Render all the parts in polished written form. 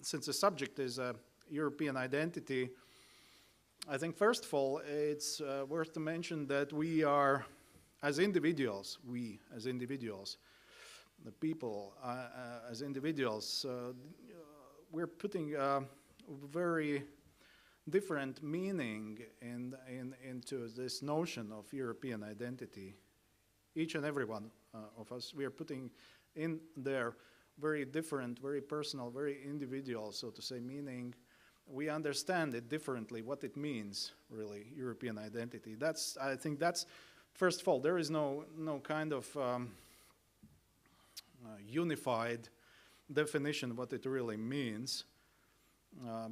since the subject is European identity, I think first of all it's worth to mention that we are, as individuals, the people as individuals, we're putting very different meaning into this notion of European identity. Each and every one of us, we are putting in there very different, very personal, very individual, so to say, meaning. We understand it differently, what it means, really, European identity. I think that's, first of all, there is no kind of unified definition what it really means.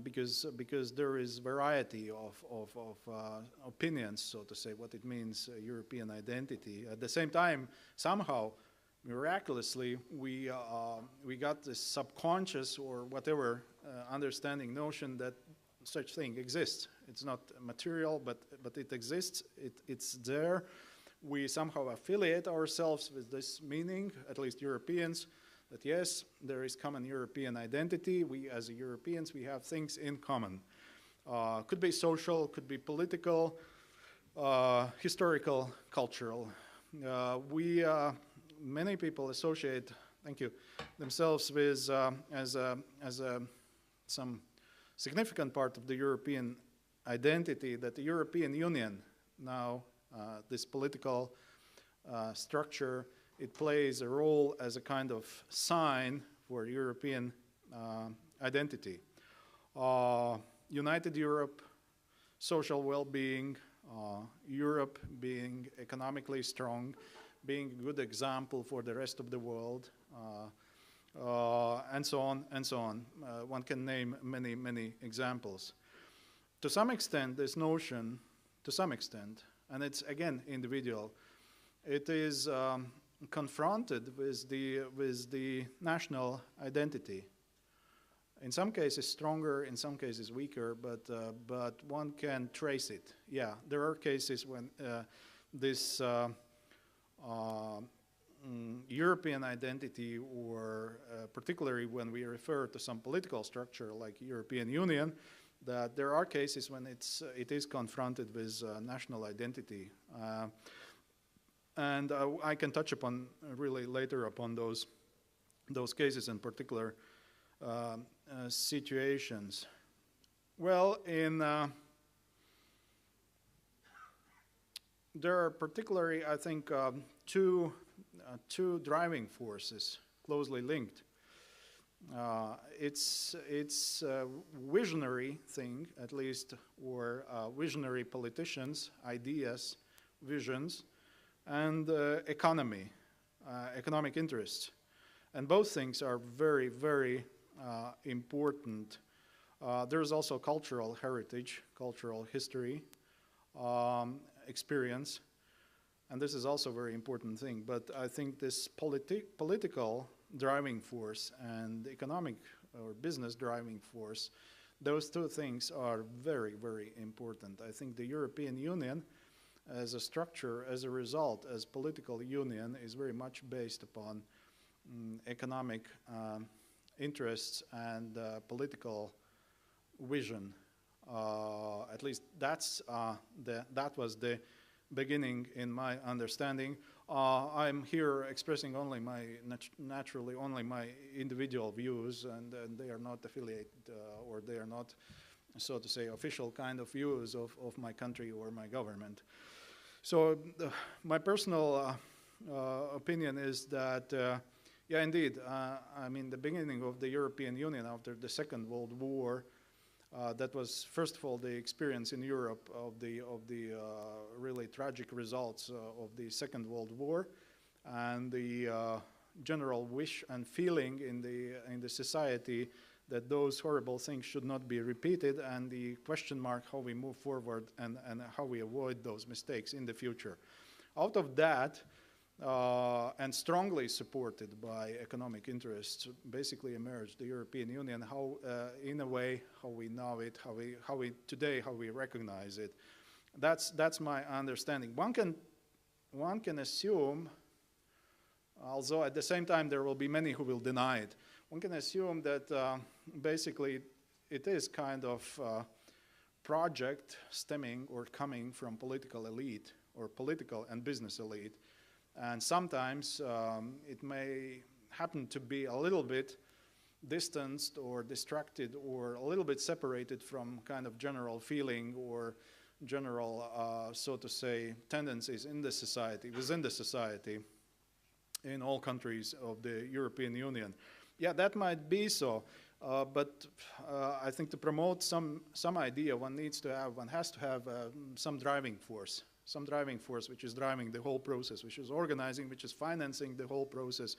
Because there is variety of opinions, so to say, what it means European identity. At the same time, somehow, miraculously, we got this subconscious or whatever understanding notion that such thing exists. It's not material, but it exists. It's there. We somehow affiliate ourselves with this meaning, at least Europeans, that yes, there is common European identity. We, as Europeans, we have things in common. Could be social, could be political, historical, cultural. Many people associate, thank you, themselves with as some significant part of the European identity that the European Union now, this political structure, it plays a role as a kind of sign for European identity. United Europe, social well-being, Europe being economically strong, being a good example for the rest of the world, and so on and so on. One can name many, many examples. To some extent, this notion, and it's again individual, it is confronted with the national identity. In some cases stronger, in some cases weaker, but one can trace it. Yeah, there are cases when this European identity, or particularly when we refer to some political structure like European Union, that there are cases when it is confronted with national identity. And I can touch upon really later upon those cases in particular situations. Well, there are particularly, I think, two driving forces closely linked. It's a visionary thing, at least, or visionary politicians, ideas, visions, and economic interests. And both things are very, very important. There's also cultural heritage, cultural history, experience, and this is also a very important thing. But I think this political driving force and economic or business driving force, those two things are very, very important. I think the European Union as a structure, as a result, as political union, is very much based upon economic interests and political vision. At least that was the beginning in my understanding. I'm here expressing only naturally only my individual views, and they are not affiliated or they are not, so to say, official kind of views of my country or my government. So my personal opinion is that, yeah, indeed, I mean, the beginning of the European Union after the Second World War, that was, first of all, the experience in Europe of the really tragic results of the Second World War, and the general wish and feeling in the society that those horrible things should not be repeated, and the question mark how we move forward and how we avoid those mistakes in the future. Out of that, and strongly supported by economic interests, basically emerged the European Union, how, in a way, how we know it, how we recognize it. That's my understanding. One can assume although at the same time there will be many who will deny it. One can assume that basically it is kind of project stemming or coming from political elite or political and business elite. And sometimes it may happen to be a little bit distanced or distracted or a little bit separated from kind of general feeling or general, so to say, tendencies in the society, within the society, in all countries of the European Union. Yeah, that might be so, but I think to promote some idea, one has to have some driving force which is driving the whole process, which is organizing, which is financing the whole process.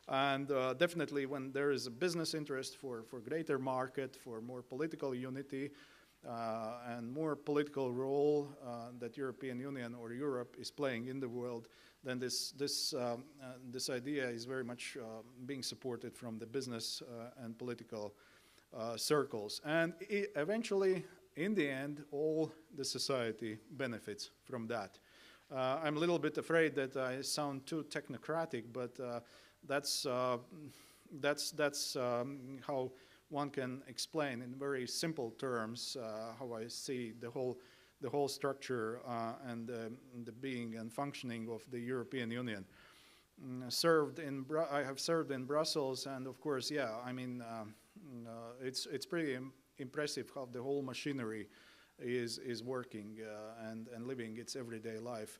And definitely when there is a business interest for greater market, for more political unity, and more political role that European Union or Europe is playing in the world, then this idea is very much being supported from the business and political circles. And eventually, in the end, all the society benefits from that. I'm a little bit afraid that I sound too technocratic, but that's how one can explain in very simple terms how I see the whole structure and the being and functioning of the European Union. I have served in Brussels, and of course, yeah, I mean, it's pretty impressive how the whole machinery is working and living its everyday life.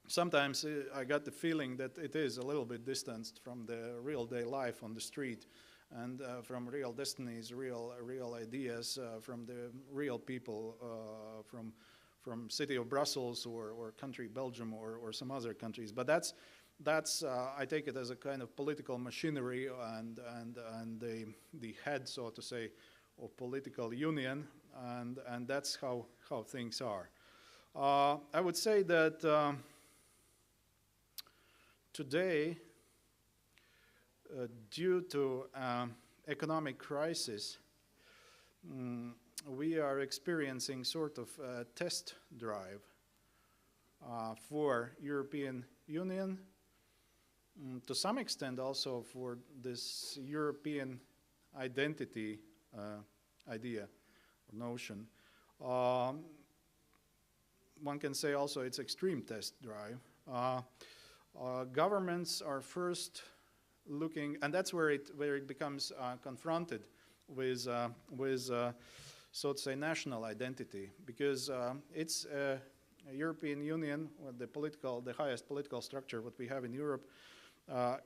Sometimes I got the feeling that it is a little bit distanced from the real day life on the street and from real destinies, real ideas, from the real people, from city of Brussels or country Belgium or some other countries. But that's I take it as a kind of political machinery and the head, so to say, of political union, and that's how things are. I would say that today, due to economic crisis, we are experiencing sort of a test drive for European Union, to some extent also for this European identity idea or notion. One can say also it's extreme test drive. Governments are first looking, and that's where it becomes confronted with so to say national identity, because it's a European Union, with the highest political structure what we have in Europe.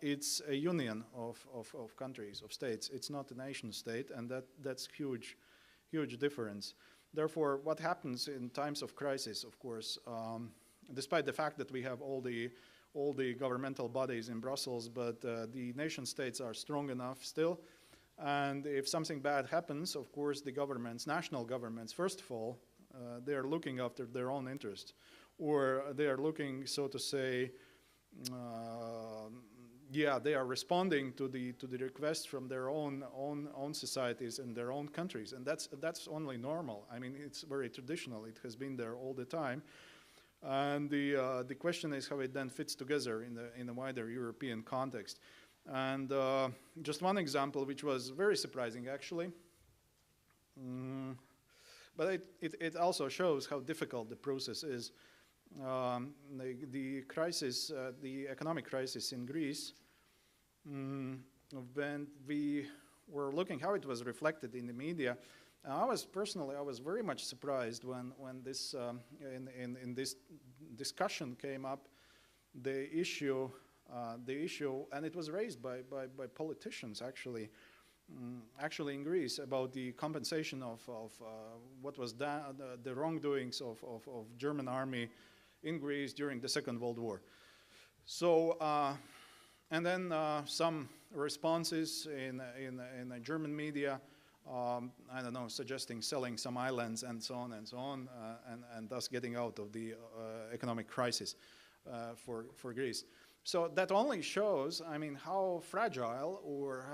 It's a union of countries, of states. It's not a nation state, and that's huge difference. Therefore, what happens in times of crisis, of course, despite the fact that we have all the governmental bodies in Brussels, but the nation states are strong enough still. And if something bad happens, of course, the governments, national governments, first of all, they are looking after their own interest, or they are looking, so to say, they are responding to the requests from their own societies and their own countries, and that's only normal. I mean, it's very traditional. It has been there all the time. And the question is how it then fits together in a wider European context. And just one example, which was very surprising, actually, but it also shows how difficult the process is. The crisis, the economic crisis in Greece, when we were looking how it was reflected in the media, I was very much surprised when this in this discussion came up, the issue, and it was raised by politicians actually in Greece, about the compensation of what was done, the wrongdoings of German army in Greece during the Second World War. So, and then some responses in German media, I don't know, suggesting selling some islands and so on, and thus getting out of the economic crisis for Greece. So that only shows, I mean, how fragile, or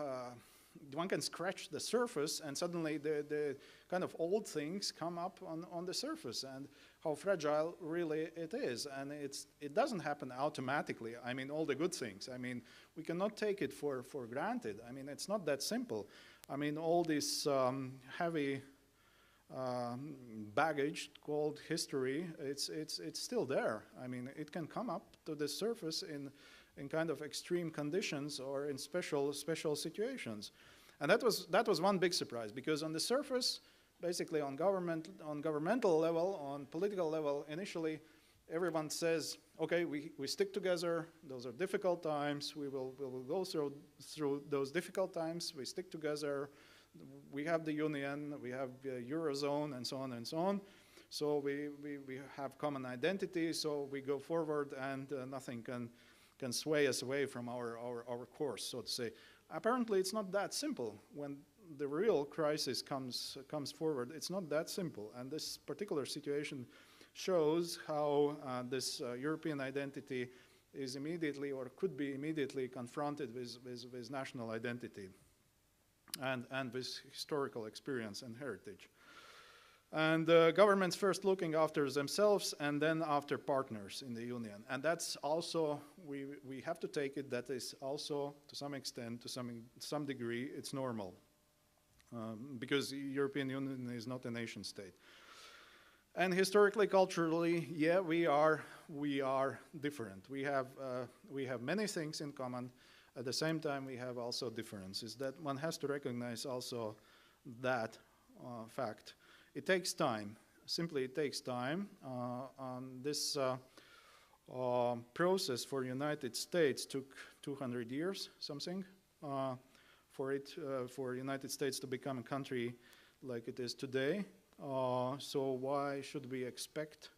one can scratch the surface and suddenly the kind of old things come up on the surface, and how fragile really it is. And it doesn't happen automatically. I mean, all the good things. I mean, we cannot take it for granted. I mean, it's not that simple. I mean, all this heavy baggage called history, it's still there. I mean, it can come up to the surface in kind of extreme conditions or in special situations. And that was one big surprise, because on the surface, basically on governmental level, on political level, initially everyone says, okay, we stick together, those are difficult times, we will go through those difficult times, we stick together, we have the Union, we have the Eurozone, and so on and so on. So we have common identity, so we go forward, and nothing can sway us away from our course, so to say. Apparently, it's not that simple. When the real crisis comes forward, it's not that simple. And this particular situation shows how this European identity is immediately, or could be immediately, confronted with national identity and with historical experience and heritage. And governments first looking after themselves and then after partners in the Union. And that's also, we have to take it, that is also, to some extent, to some degree, it's normal. Because the European Union is not a nation state. And historically, culturally, yeah, we are different. We have many things in common. At the same time, we have also differences. That one has to recognize also that fact. It takes time. Simply, it takes time. This process for United States took 200 years, something, for United States to become a country like it is today. So why should we expect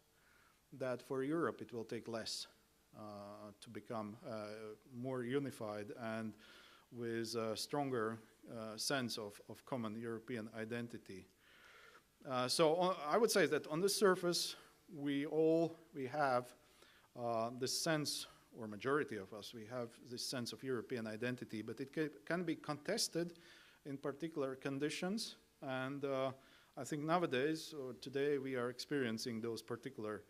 that for Europe it will take less to become more unified and with a stronger sense of common European identity? So I would say that on the surface, we have this sense, or majority of us, we have this sense of European identity, but it can be contested in particular conditions. And I think nowadays, or today, we are experiencing those particular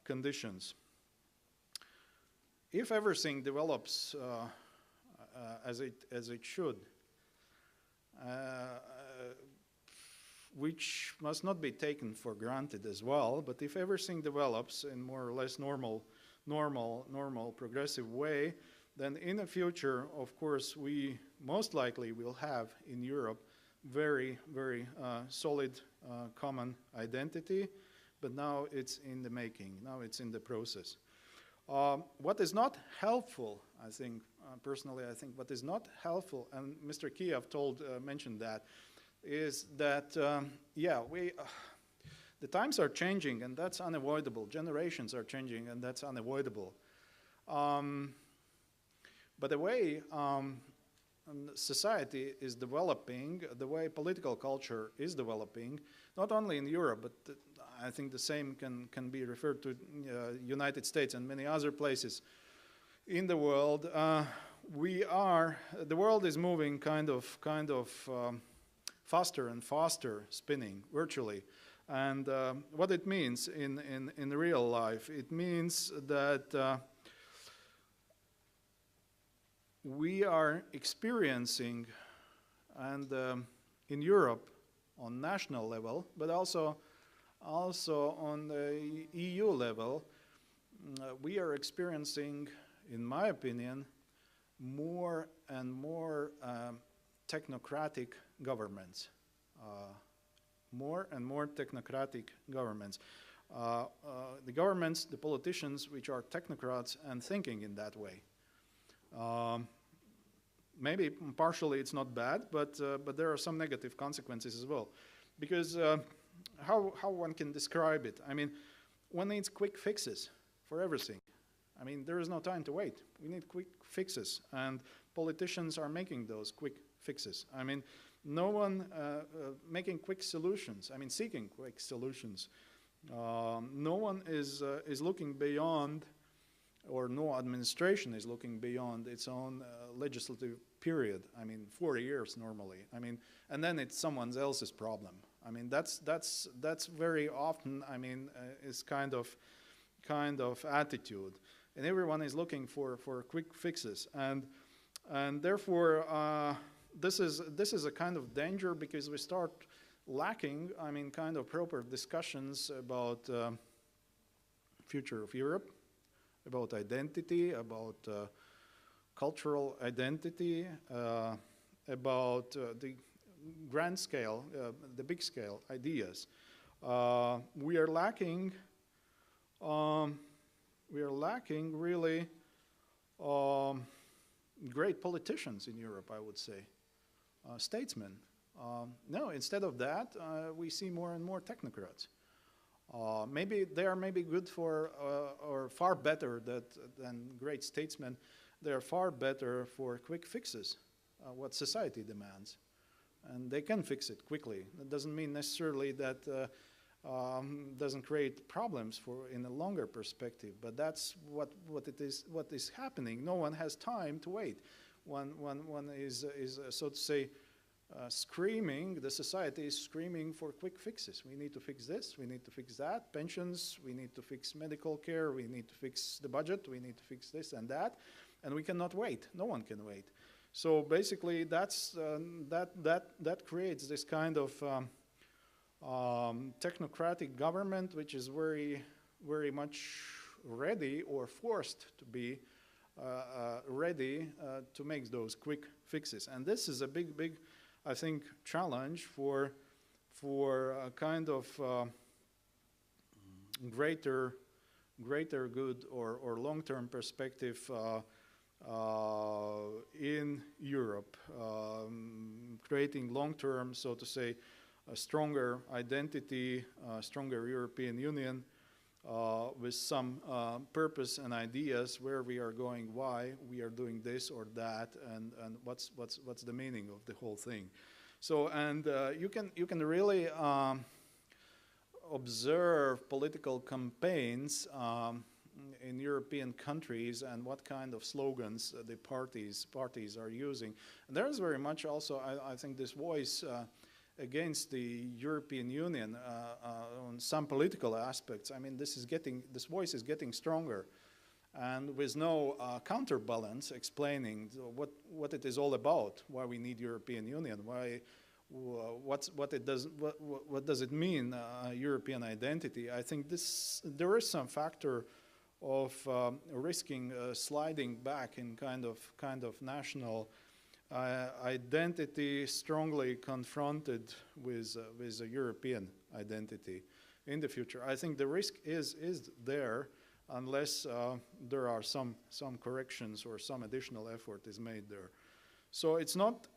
conditions. If everything develops as it should, which must not be taken for granted as well, but if everything develops in more or less normal progressive way, then in the future, of course, we most likely will have in Europe very, very solid common identity, but now it's in the making, now it's in the process. What is not helpful, I think, personally, I think what is not helpful, and Mr. Kiev mentioned that, is that, the times are changing, and that's unavoidable. Generations are changing, and that's unavoidable. But the way society is developing, the way political culture is developing, not only in Europe, but I think the same can be referred to United States and many other places in the world. The world is moving kind of faster and faster, spinning virtually. And what it means in real life, it means that we are experiencing, and in Europe on national level, but also on the EU level, we are experiencing, in my opinion, more and more technocratic governments. More and more technocratic governments. The governments, the politicians, which are technocrats and thinking in that way. Maybe partially it's not bad, but there are some negative consequences as well. Because how one can describe it? I mean, one needs quick fixes for everything. I mean, there is no time to wait. We need quick fixes, and politicians are making those quick fixes. I mean, no one making quick solutions. I mean, seeking quick solutions. No one is looking beyond, or no administration is looking beyond its own legislative period. I mean, 4 years normally. I mean, and then it's someone else's problem. I mean, that's very often, I mean, is kind of attitude, and everyone is looking for quick fixes, and therefore this is a kind of danger, because we start lacking, I mean, kind of proper discussions about future of Europe, about identity, about cultural identity, about the grand scale, the big scale ideas. We are lacking really great politicians in Europe, I would say, statesmen. No, instead of that, we see more and more technocrats. Maybe they are good for, or far better than great statesmen. They are far better for quick fixes, what society demands. And they can fix it quickly. That doesn't mean necessarily that doesn't create problems in a longer perspective, but that's what is happening. No one has time to wait. One is so to say, screaming, the society is screaming for quick fixes. We need to fix this, we need to fix that, pensions, we need to fix medical care, we need to fix the budget, we need to fix this and that, and we cannot wait. No one can wait. So basically, that creates this kind of technocratic government, which is very, very much ready or forced to be ready to make those quick fixes. And this is a big, I think, challenge for a kind of greater good or long-term perspective in Europe, creating long-term, so to say, a stronger identity, stronger European Union with some purpose and ideas where we are going, why we are doing this or that, and what's the meaning of the whole thing. So, and you can really observe political campaigns in European countries and what kind of slogans the parties are using. And there is very much also, I think, this voice against the European Union on some political aspects. I mean, this voice is getting stronger, and with no counterbalance explaining what it is all about, why we need European Union, what does it mean, European identity. I think there is some factor of risking sliding back in kind of national identity, strongly confronted with a European identity in the future. I think the risk is there, unless there are some corrections or some additional effort is made there. So it's not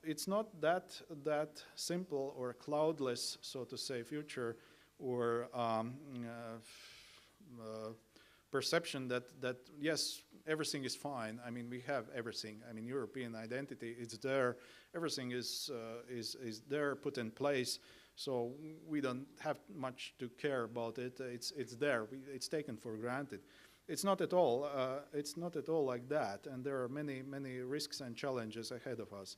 that simple or cloudless, so to say, future or perception that yes, everything is fine. I mean, we have everything. I mean, European identity, it's there. Everything is there, put in place. So we don't have much to care about it. It's there. It's taken for granted. It's not at all. It's not at all like that. And there are many risks and challenges ahead of us.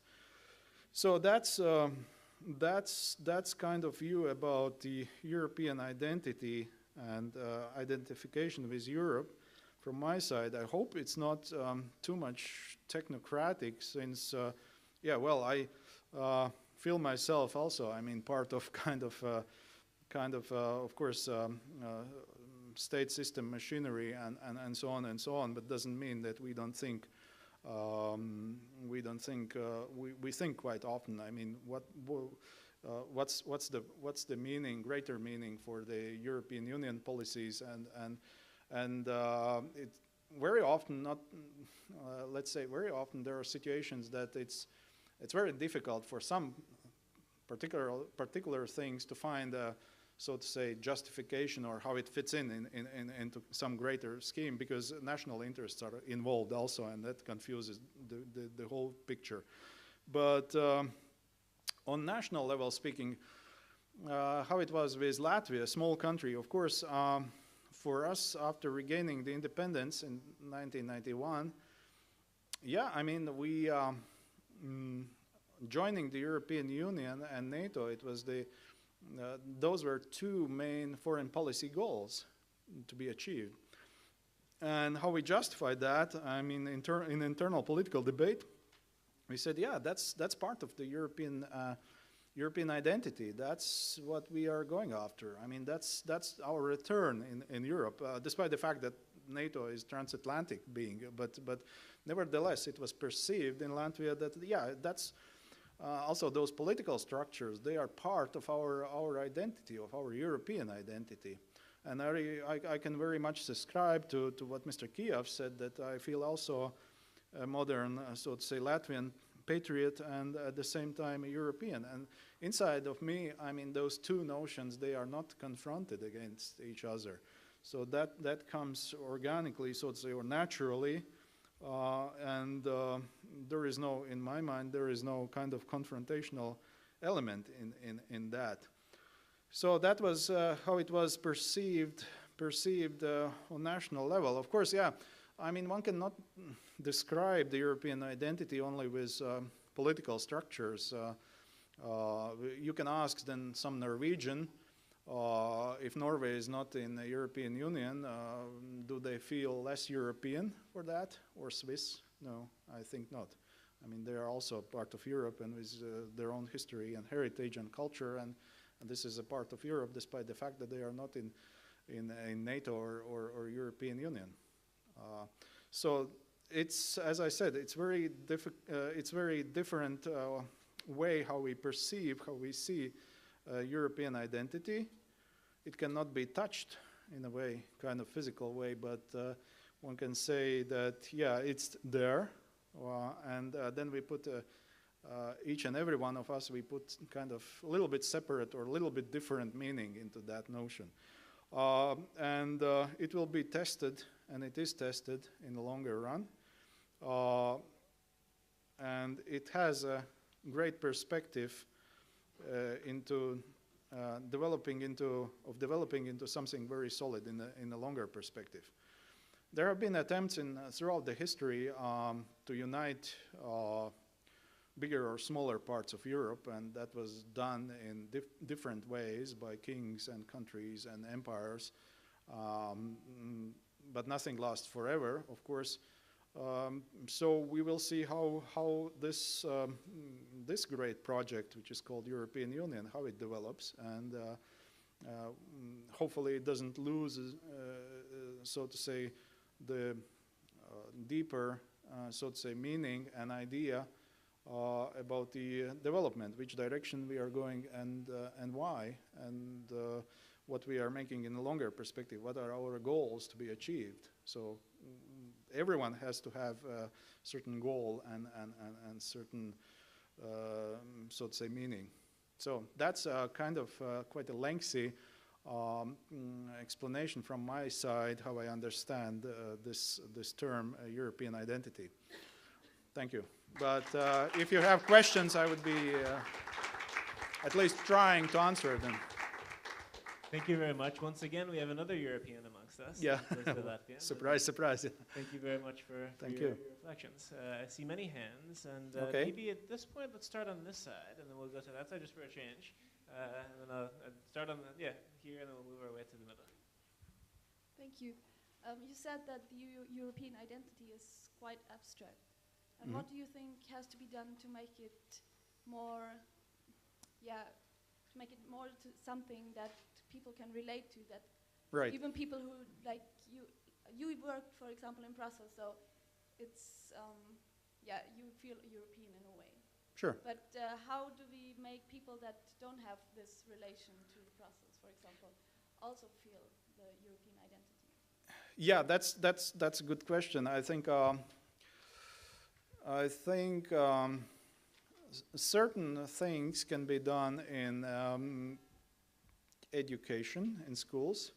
So that's kind of view about the European identity and identification with Europe. From my side, I hope it's not too much technocratic, since, I feel myself also, I mean, part of of course, state system machinery and so on, but doesn't mean that we don't think. We think quite often. I mean, what's the meaning, greater meaning for the European Union policies, and it very often not. Let's say very often there are situations that it's very difficult for some particular things to find so to say, justification or how it fits into some greater scheme, because national interests are involved also, and that confuses the whole picture. But on national level speaking, how it was with Latvia, a small country, of course, for us after regaining the independence in 1991, I mean, we joining the European Union and NATO, it was the those were two main foreign policy goals to be achieved. And how we justified that, I mean, in internal political debate, we said, yeah, that's part of the European identity. That's what we are going after. I mean, that's our return in Europe, despite the fact that NATO is transatlantic being, but nevertheless, it was perceived in Latvia that, yeah, that's also those political structures, they are part of our identity, of our European identity. And I can very much subscribe to what Mr. Kiev said, that I feel also a modern, so to say, Latvian patriot and at the same time a European. And inside of me, I mean, those two notions, they are not confronted against each other. So that comes organically, so to say, or naturally. And there is no, in my mind, there is no kind of confrontational element in that. So that was how it was perceived on national level. Of course, yeah, I mean, one cannot describe the European identity only with political structures. You can ask then some Norwegian, if Norway is not in the European Union, do they feel less European for that, or Swiss? No, I think not. I mean, they are also part of Europe and with their own history and heritage and culture, and this is a part of Europe, despite the fact that they are not in NATO or European Union. So it's, as I said, it's very different way how we perceive, how we see European identity. It cannot be touched in a way, kind of physical way, but one can say that, yeah, it's there, and then we put each and every one of us, we put kind of a little bit separate or a little bit different meaning into that notion. And it will be tested, and it is tested in the longer run. And it has a great perspective into developing into something very solid in the longer perspective. There have been attempts throughout the history to unite bigger or smaller parts of Europe, and that was done in different ways by kings and countries and empires. But nothing lasts forever, of course. So we will see how this great project, which is called European Union, how it develops, and hopefully it doesn't lose, so to say, the deeper, so to say, meaning and idea about the development, which direction we are going, and why, and what we are making in a longer perspective. What are our goals to be achieved? So everyone has to have a certain goal and certain, so to say, meaning. So that's kind of quite a lengthy explanation from my side how I understand this term European identity. Thank you. But if you have questions, I would be at least trying to answer them. Thank you very much. Once again, we have another European amongst us. Yeah. Surprise, surprise. Thank you very much for your reflections. I see many hands, and okay. Maybe at this point, let's start on this side, and then we'll go to that side just for a change. And then I'll start on here, and then we'll move our way to the middle. Thank you. You said that the European identity is quite abstract. And what do you think has to be done to make it more, to make it more to something that people can relate to, that right. Even people who, like you worked, for example, in Brussels, so it's, you feel European in a way. Sure. But how do we make people that don't have this relation to Brussels, for example, also feel the European identity? Yeah, that's a good question. I think certain things can be done in education in schools.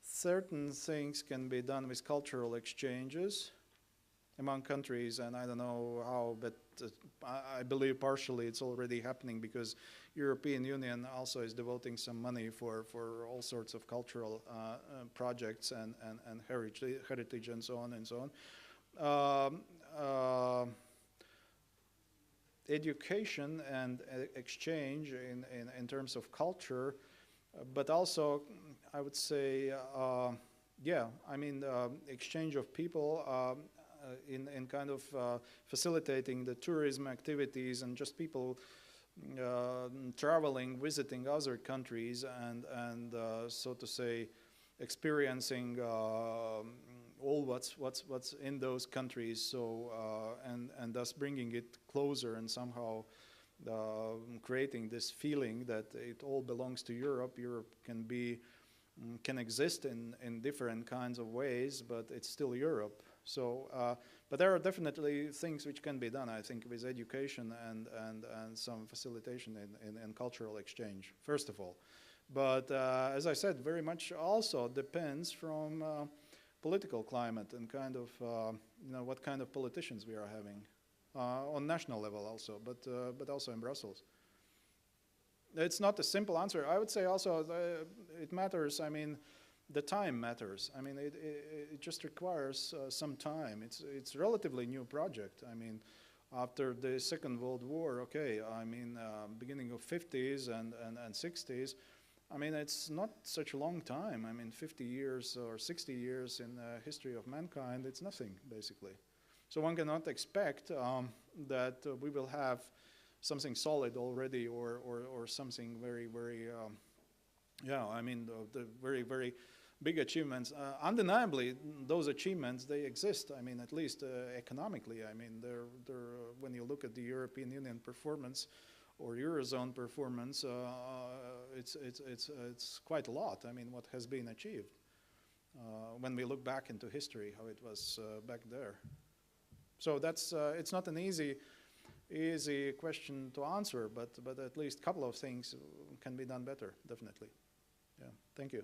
Certain things can be done with cultural exchanges among countries, and I don't know how, but I believe partially it's already happening because European Union also is devoting some money for all sorts of cultural projects and heritage and so on and so on. education and exchange in terms of culture, but also I would say, yeah, I mean, exchange of people in kind of facilitating the tourism activities and just people traveling, visiting other countries, and so to say, experiencing all what's in those countries. So and thus bringing it closer and somehow creating this feeling that it all belongs to Europe. Europe can exist in different kinds of ways, but it's still Europe. So, but there are definitely things which can be done, I think, with education and some facilitation in cultural exchange, first of all. But as I said, very much also depends from political climate and kind of, what kind of politicians we are having on national level also, but also in Brussels. It's not a simple answer. I would say also it matters. I mean, the time matters. I mean, it just requires some time. It's a relatively new project. I mean, after the Second World War, okay, I mean, beginning of 50s and 60s, I mean, it's not such a long time. I mean, 50 years or 60 years in the history of mankind, it's nothing, basically. So one cannot expect that we will have something solid already or something very, very, yeah, I mean, the very, very big achievements. Undeniably, those achievements, they exist. I mean, at least economically. I mean, when you look at the European Union performance or Eurozone performance, it's quite a lot. I mean, what has been achieved when we look back into history, how it was back there. So that's it's not an easy question to answer, but at least a couple of things can be done better, definitely. Yeah, thank you.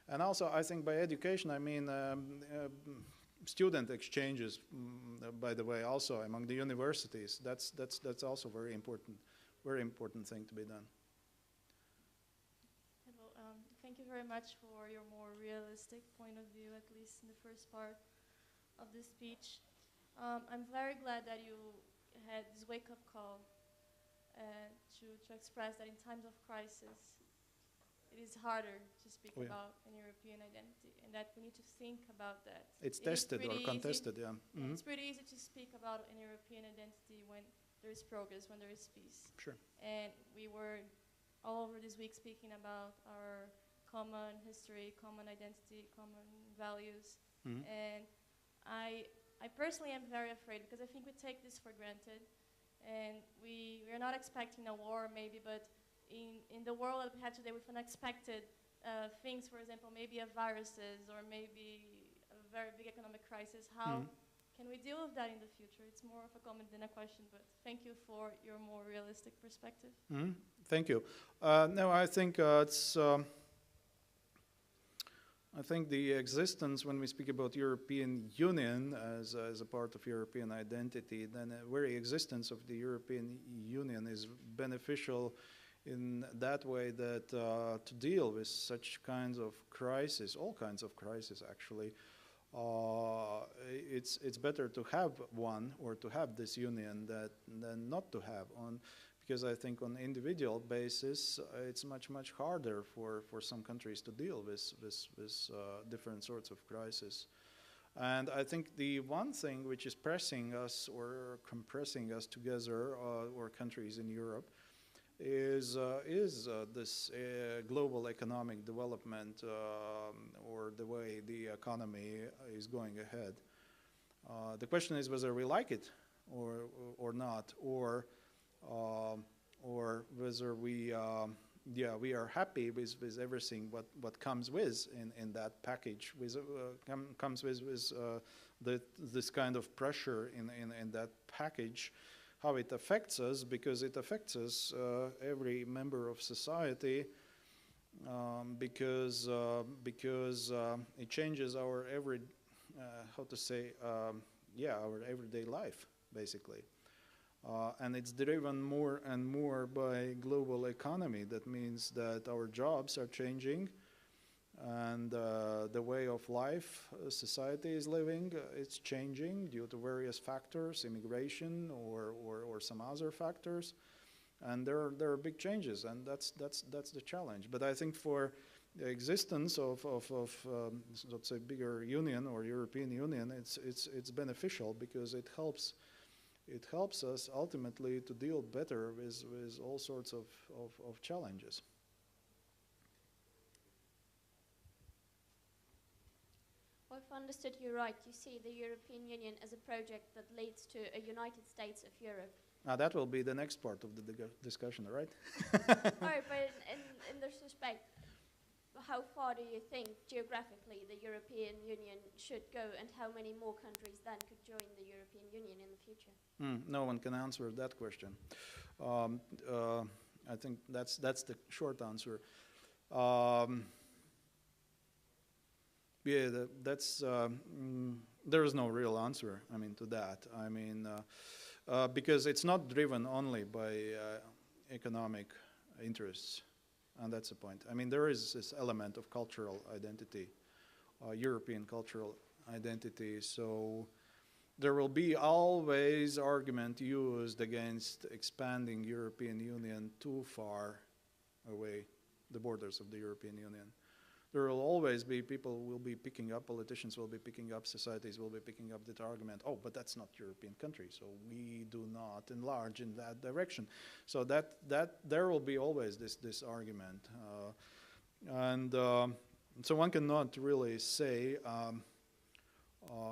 And also, I think by education, I mean student exchanges, by the way, also among the universities. That's also very important thing to be done. Well, thank you very much for your more realistic point of view, at least in the first part of the speech. I'm very glad that you had this wake-up call to express that in times of crisis, it is harder to speak about an European identity, and that we need to think about that. It's tested or contested, yeah. Mm-hmm. It's pretty easy to speak about an European identity when there is progress, when there is peace. Sure. And we were all over this week speaking about our common history, common identity, common values. Mm-hmm. And I personally am very afraid because I think we take this for granted, and we're not expecting a war maybe, but in the world that we had today with unexpected things, for example, maybe viruses or maybe a very big economic crisis, how can we deal with that in the future? It's more of a comment than a question, but thank you for your more realistic perspective. Thank you. No, I think I think the existence, when we speak about European Union as a part of European identity, then the very existence of the European Union is beneficial in that way that to deal with such kinds of crises, all kinds of crises actually, it's better to have one or to have this union than not to have one, because I think on individual basis it's much harder for some countries to deal with different sorts of crises. And I think the one thing which is pressing us or compressing us together, or countries in Europe, is this global economic development, or the way the economy is going ahead. The question is whether we like it or not, or whether we are happy with everything what comes with in that package, comes with this kind of pressure in that package. How it affects us, because it affects us, every member of society, because it changes our our everyday life, basically. And it's driven more and more by global economy. That means that our jobs are changing, and the the way of life society is living, it's changing due to various factors, immigration or some other factors, and there are big changes, and that's the challenge. But I think for the existence of let's say bigger union or European Union, it's beneficial because it helps us ultimately to deal better with all sorts of challenges. Well, if I understood you right, you see the European Union as a project that leads to a United States of Europe. That will be the next part of the discussion, right? All right, but in this respect, how far do you think geographically the European Union should go, and how many more countries then could join the European Union in the future? No one can answer that question. I think that's the short answer. Yeah, there is no real answer, I mean, to that. I mean, because it's not driven only by economic interests, and that's the point. I mean, there is this element of cultural identity, European cultural identity, so there will be always argument used against expanding European Union too far away, the borders of the European Union. There will always be people will be picking up, politicians will be picking up, societies will be picking up that argument, oh, but that's not European country, so we do not enlarge in that direction. So that there will be always this argument. So one cannot really say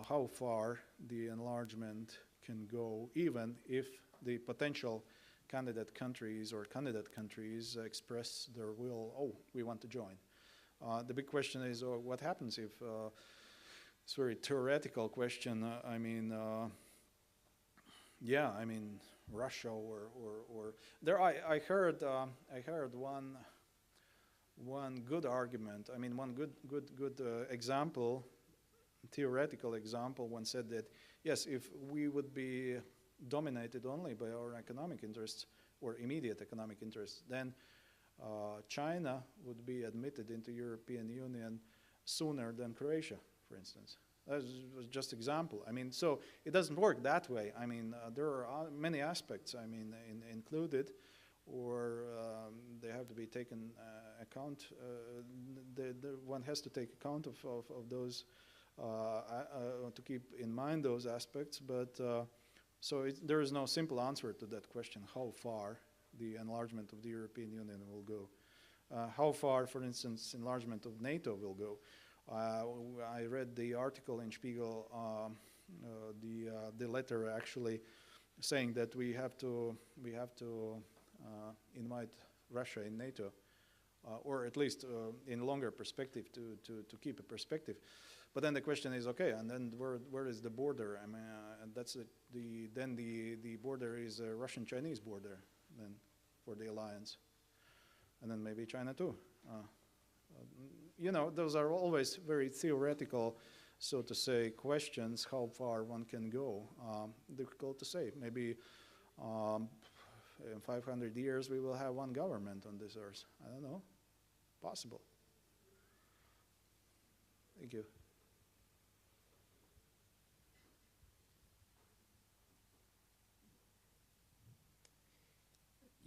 how far the enlargement can go, even if the potential candidate countries express their will, oh, we want to join. The big question is what happens if, it's a very theoretical question, I mean, yeah, I mean, Russia or there I heard one good argument, I mean, one good example, theoretical example. One said that, yes, if we would be dominated only by our economic interests or immediate economic interests, then China would be admitted into European Union sooner than Croatia, for instance. That was just example. I mean, so it doesn't work that way. I mean, there are many aspects, I mean, included, or they have to be taken account. One has to take account of those, to keep in mind those aspects. But so there is no simple answer to that question, how far the enlargement of the European Union will go. How far, for instance, enlargement of NATO will go. I read the article in Spiegel, the letter actually saying that we have to invite Russia in NATO, or at least in longer perspective to keep a perspective. But then the question is, okay, and then where is the border? I mean, and that's the border is a Russian-Chinese border then for the alliance, and then maybe China too. You know, those are always very theoretical, so to say, questions, how far one can go. Difficult to say. Maybe in 500 years we will have one government on this earth. I don't know. Possible. Thank you.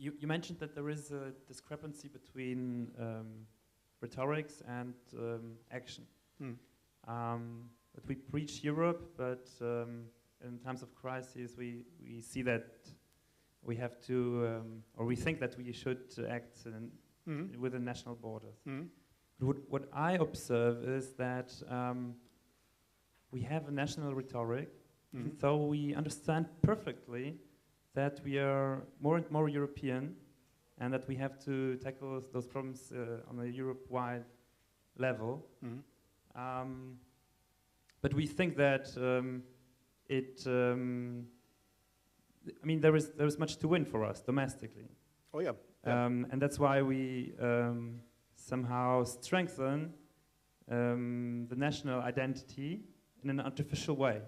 You mentioned that there is a discrepancy between rhetorics and action. That we preach Europe, but in times of crisis we see that we have to, or we think that we should act within national borders. What I observe is that we have a national rhetoric, so we understand perfectly that we are more and more European, and that we have to tackle those problems on a Europe-wide level. But we think that I mean, there is much to win for us domestically. Oh yeah. And that's why we somehow strengthen the national identity in an artificial way.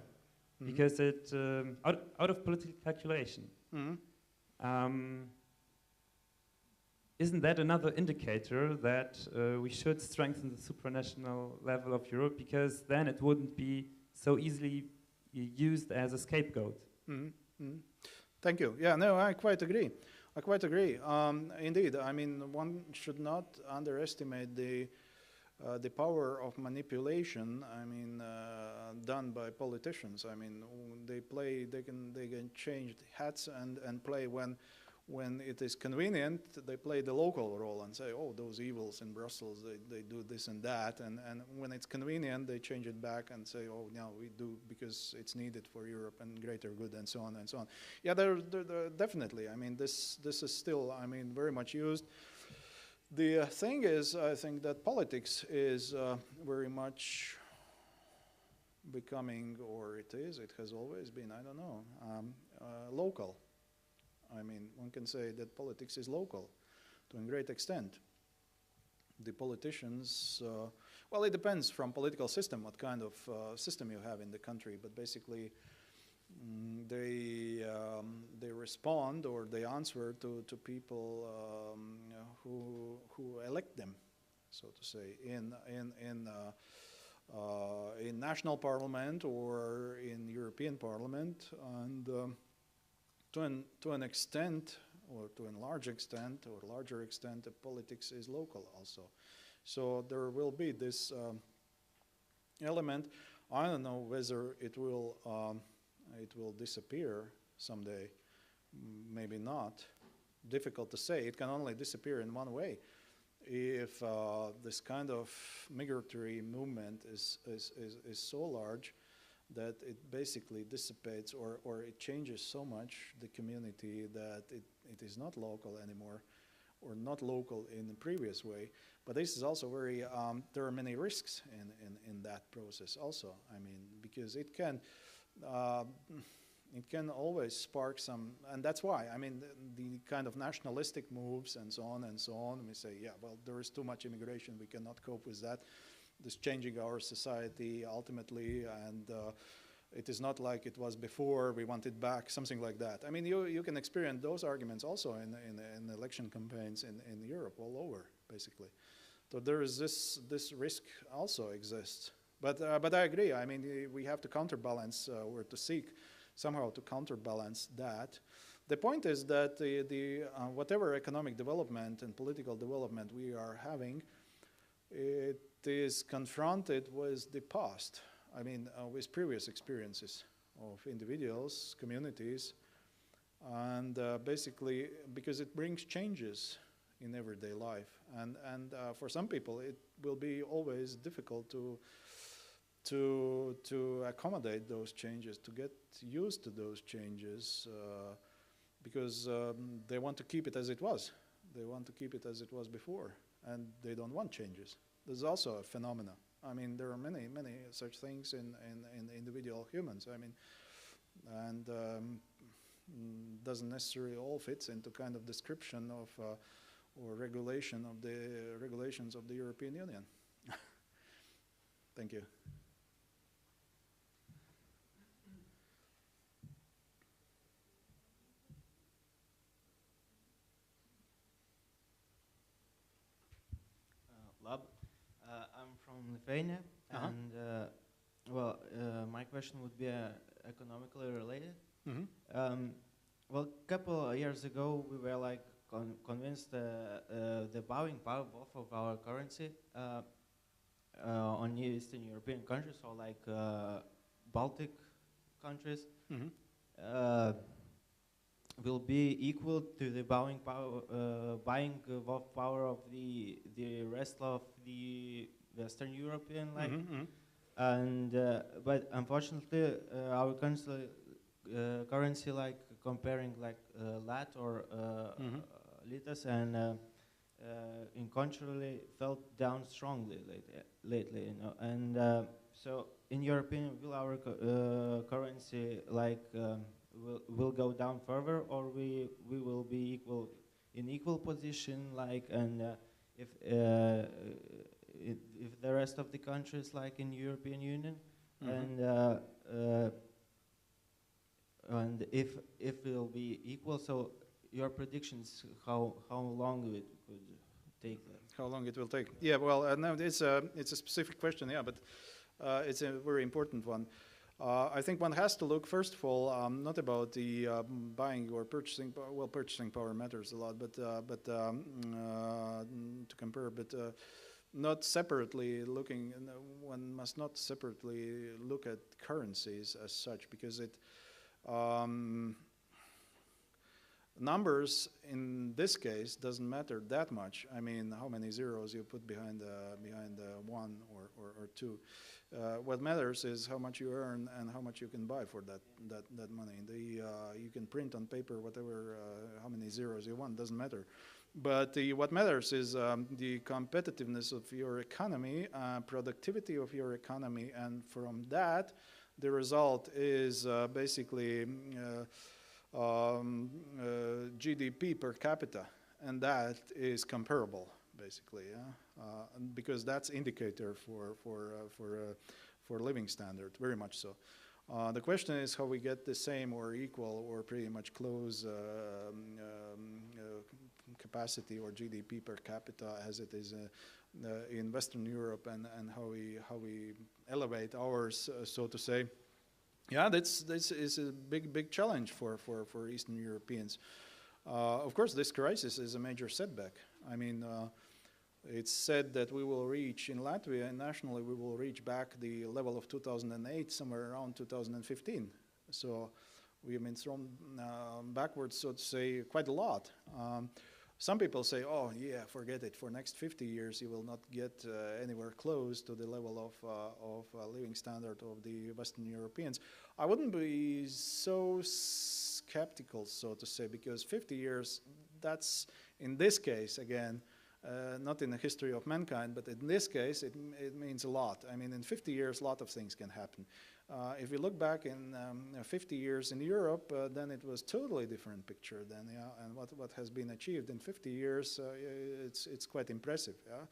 Because it, out of political calculation, isn't that another indicator that we should strengthen the supranational level of Europe, because then it wouldn't be so easily used as a scapegoat? Thank you. Yeah, no, I quite agree. I quite agree. Indeed, I mean, one should not underestimate the power of manipulation. I mean, done by politicians. I mean, they can change hats and play when it is convenient. They play the local role and say, oh, those evils in Brussels, they do this and that. And when it's convenient, they change it back and say, oh, no, we do because it's needed for Europe and greater good and so on and so on. Yeah, they're definitely. I mean, this is still, I mean, very much used. The thing is, I think that politics is very much becoming, or it has always been, I don't know, local. I mean, one can say that politics is local to a great extent. The politicians, well, it depends from political system, what kind of system you have in the country, but basically they respond or they answer to people who elect them, so to say, in national parliament or in European Parliament, and to an extent, or to a large extent, or larger extent, the politics is local also. So there will be this element. I don't know whether it will disappear someday. Maybe not. Difficult to say. It can only disappear in one way. If this kind of migratory movement is so large that it basically dissipates or it changes so much the community that it is not local anymore, or not local in the previous way. But this is also very, there are many risks in that process also. I mean, because it can always spark some, and that's why, I mean, the kind of nationalistic moves and so on, we say, yeah, well, there is too much immigration, we cannot cope with that. This changing our society ultimately, and it is not like it was before, we want it back, something like that. I mean, you can experience those arguments also in election campaigns in Europe, all over, basically. So there is this risk also exists. But I agree, I mean, we have to counterbalance, or to seek somehow to counterbalance that. The point is that the whatever economic development and political development we are having, it is confronted with the past. I mean, with previous experiences of individuals, communities, and basically because it brings changes in everyday life. And for some people, it will be always difficult to accommodate those changes, to get used to those changes, because they want to keep it as it was. They want to keep it as it was before, and they don't want changes. There's also a phenomena. I mean, there are many such things in individual humans. I mean, and doesn't necessarily all fits into kind of description of or regulation of the regulations of the European Union. Thank you. I'm from Lithuania, and well, my question would be economically related. Well, a couple of years ago, we were like convinced the buying power both of our currency on Eastern European countries, or like Baltic countries, will be equal to the buying power of the rest of the Western European, like, and but unfortunately our currency, like comparing like Lat or Litas, and in contrary fell down strongly lately, you know. And so in your opinion, will our currency like will go down further, or we will be in equal position, like, and if the rest of the countries, like in European Union, and if it will be equal, so your predictions, how long it could take that? How long it will take? Yeah, well, no, it's a specific question, yeah, but it's a very important one. I think one has to look, first of all, not about the buying or purchasing. Well, purchasing power matters a lot, but to compare, but not separately looking. One must not separately look at currencies as such, because it. Numbers in this case doesn't matter that much. I mean, how many zeros you put behind one or two. What matters is how much you earn and how much you can buy for that money. You can print on paper whatever, how many zeros you want, doesn't matter. But what matters is the competitiveness of your economy, productivity of your economy, and from that, the result is basically GDP per capita, and that is comparable, basically, yeah? Because that's indicator for living standard, very much so. The question is how we get the same or equal or pretty much close capacity or GDP per capita as it is in Western Europe, and how we elevate ours, so to say. Yeah, this is a big challenge for Eastern Europeans. Of course, this crisis is a major setback. I mean, it's said that we will reach, in Latvia, and nationally, we will reach back the level of 2008 somewhere around 2015. So we have been thrown backwards, so to say, quite a lot. Some people say, oh, yeah, forget it. For next 50 years, you will not get anywhere close to the level of living standard of the Western Europeans. I wouldn't be so skeptical, so to say, because 50 years, that's, in this case, again, not in the history of mankind, but in this case, it means a lot. I mean, in 50 years, a lot of things can happen. If we look back in 50 years in Europe, then it was totally different picture then, yeah. And what has been achieved in 50 years, it's quite impressive, yeah.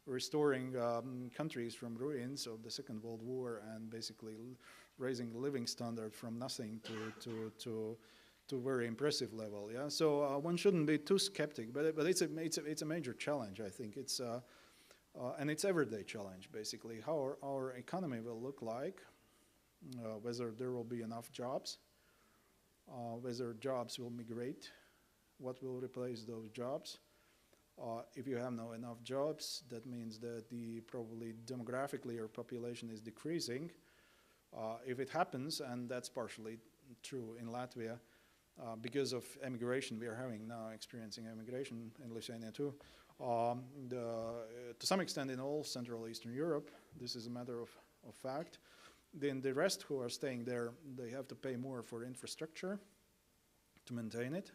Restoring countries from ruins of the Second World War and basically raising the living standard from nothing to very impressive level, yeah. So one shouldn't be too skeptic, but it's a major challenge, I think. It's and it's everyday challenge, basically, how our economy will look like. Whether there will be enough jobs, whether jobs will migrate, what will replace those jobs. If you have no enough jobs, that means that probably demographically your population is decreasing. If it happens, and that's partially true in Latvia, because of emigration, we are experiencing emigration in Lithuania too. To some extent in all Central Eastern Europe, this is a matter of fact. Then the rest who are staying there, they have to pay more for infrastructure to maintain it.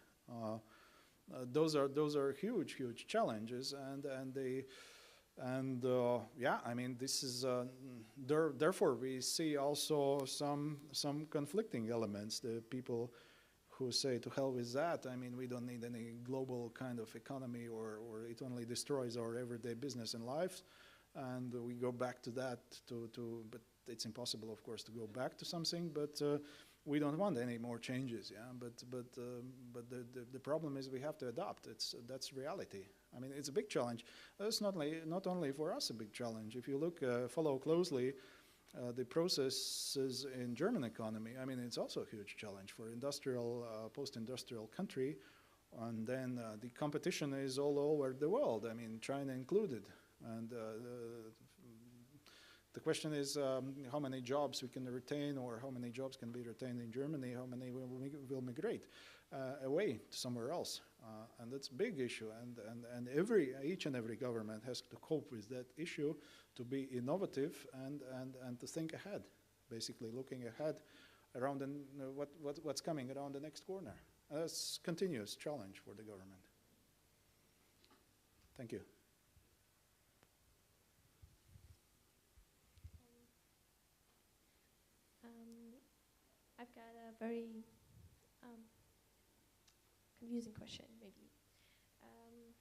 Those are huge challenges, and yeah, I mean, this is therefore we see also some conflicting elements. The people who say to hell with that. I mean, we don't need any global kind of economy, or it only destroys our everyday business and lives, and we go back to that but it's impossible, of course, to go back to something, but we don't want any more changes, yeah. But the problem is we have to adapt. That's reality. I mean, it's a big challenge. It's not only for us a big challenge. If you follow closely the processes in German economy, I mean, it's also a huge challenge for post-industrial country, and then the competition is all over the world. I mean, China included, and the question is how many jobs we can retain, or how many jobs can be retained in Germany, how many will migrate away to somewhere else. And that's a big issue, and each and every government has to cope with that issue, to be innovative and to think ahead, basically looking ahead around what's coming around the next corner. That's a continuous challenge for the government. Thank you. I've got a very confusing question, maybe.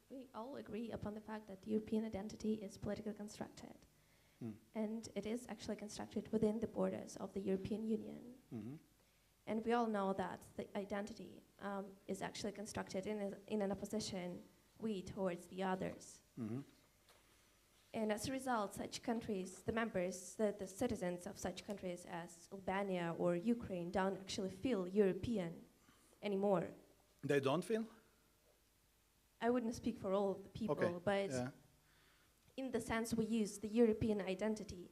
We all agree upon the fact that the European identity is politically constructed. And it is actually constructed within the borders of the European Union. And we all know that the identity is actually constructed in an opposition, we towards the others. And as a result, such countries, the members, the citizens of such countries as Albania or Ukraine don't actually feel European anymore. They don't feel? I wouldn't speak for all of the people, Okay. but Yeah. in the sense we use the European identity,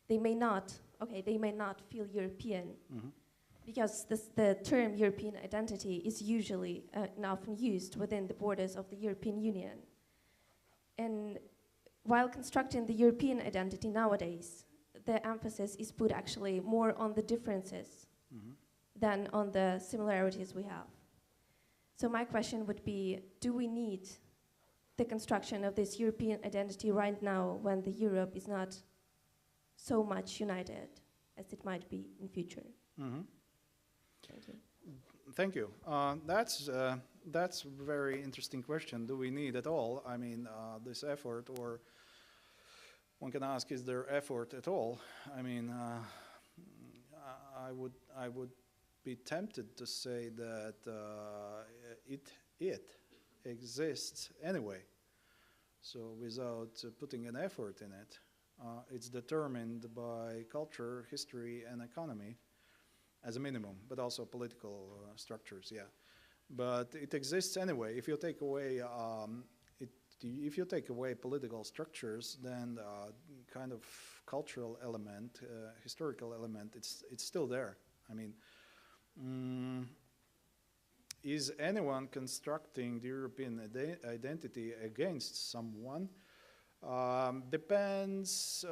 they may not feel European because the term European identity is usually and often used within the borders of the European Union. And while constructing the European identity nowadays, the emphasis is put actually more on the differences than on the similarities we have. So my question would be, do we need the construction of this European identity right now when the Europe is not so much united as it might be in future? Thank you. Thank you. That's a very interesting question. Do we need at all? I mean, this effort, or one can ask, is there effort at all? I mean, I would be tempted to say that it exists anyway. So without putting an effort in it, it's determined by culture, history, and economy as a minimum, but also political structures, yeah. But it exists anyway. If you take away political structures, then kind of cultural element, historical element, it's still there. I mean, is anyone constructing the European identity against someone? Depends.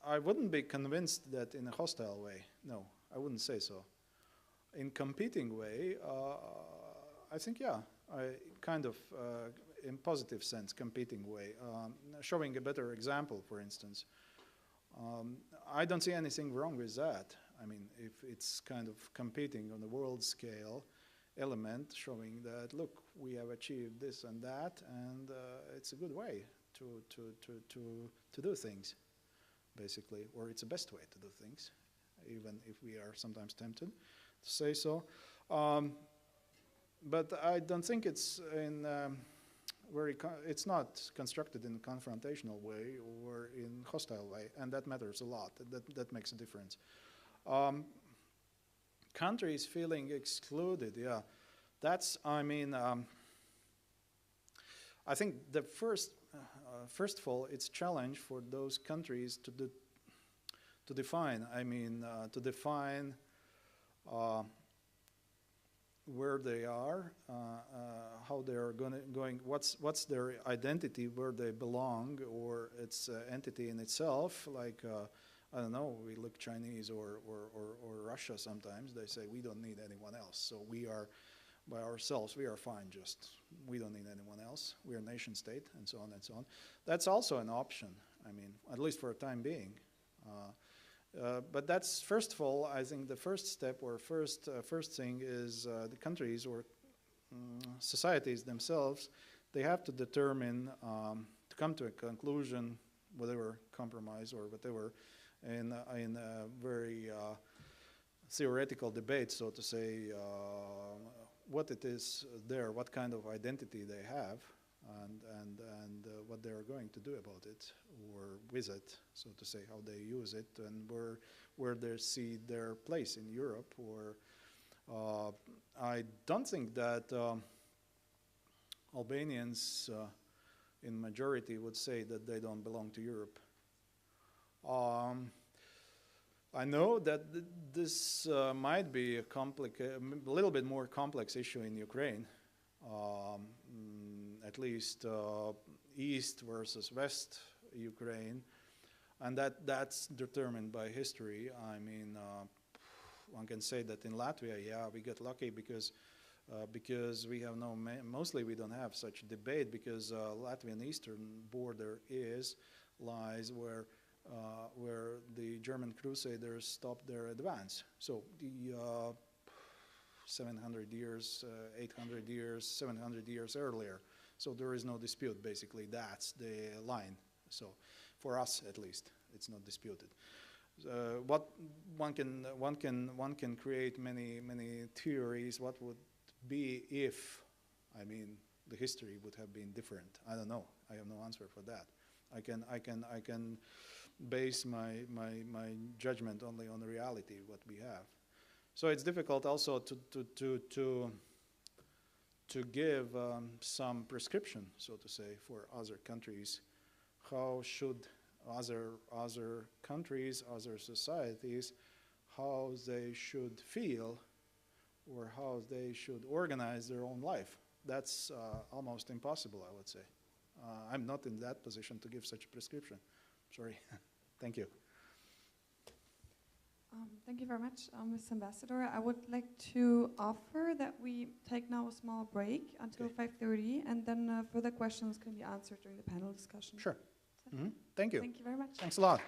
I wouldn't be convinced that in a hostile way. No, I wouldn't say so. In competing way, I think, yeah, kind of in positive sense, competing way. Showing a better example, for instance. I don't see anything wrong with that. I mean, if it's kind of competing on the world scale element, showing that, look, we have achieved this and that, and it's a good way to do things, basically, or it's the best way to do things, even if we are sometimes tempted to say so. But I don't think it's in it's not constructed in a confrontational way or in hostile way, and that matters a lot. That makes a difference. Countries feeling excluded, yeah. That's, I mean, I think the first of all, it's a challenge for those countries to define. I mean, to define where they are, how they're going, what's their identity, where they belong, or its entity in itself. Like, I don't know, we look Chinese or Russia sometimes. They say we don't need anyone else, so we are by ourselves. We are fine. Just we don't need anyone else. We are a nation state, and so on and so on. That's also an option. I mean, at least for a time being. But that's, first of all, I think the first step or first thing is the countries or societies themselves, they have to determine, to come to a conclusion, whatever compromise or whatever, in a very theoretical debate, so to say, what it is there, what kind of identity they have, and what they are going to do about it or with it, so to say, how they use it, and where they see their place in Europe. Or I don't think that Albanians in majority would say that they don't belong to Europe. I know that this might be a little bit more complex issue in Ukraine. At least east versus west Ukraine, and that's determined by history. I mean, one can say that in Latvia, yeah, we got lucky because we have mostly we don't have such debate, because Latvian eastern border lies where the German Crusaders stopped their advance. So the 700 years, 800 years, 700 years earlier. So there is no dispute, basically. That's the line. So for us, at least, it's not disputed. What one can create many theories. What would be if, I mean, the history would have been different? I don't know. I have no answer for that. I can base my judgment only on the reality what we have. So it's difficult also to give some prescription, so to say, for other countries. How should other countries, other societies, how they should feel, or how they should organize their own life? That's almost impossible, I would say. I'm not in that position to give such a prescription. Sorry. Thank you. Thank you very much, Ms. Ambassador. I would like to offer that we take now a small break until 5:30, and then further questions can be answered during the panel discussion. Sure. Thank you. Thank you very much. Thanks a lot.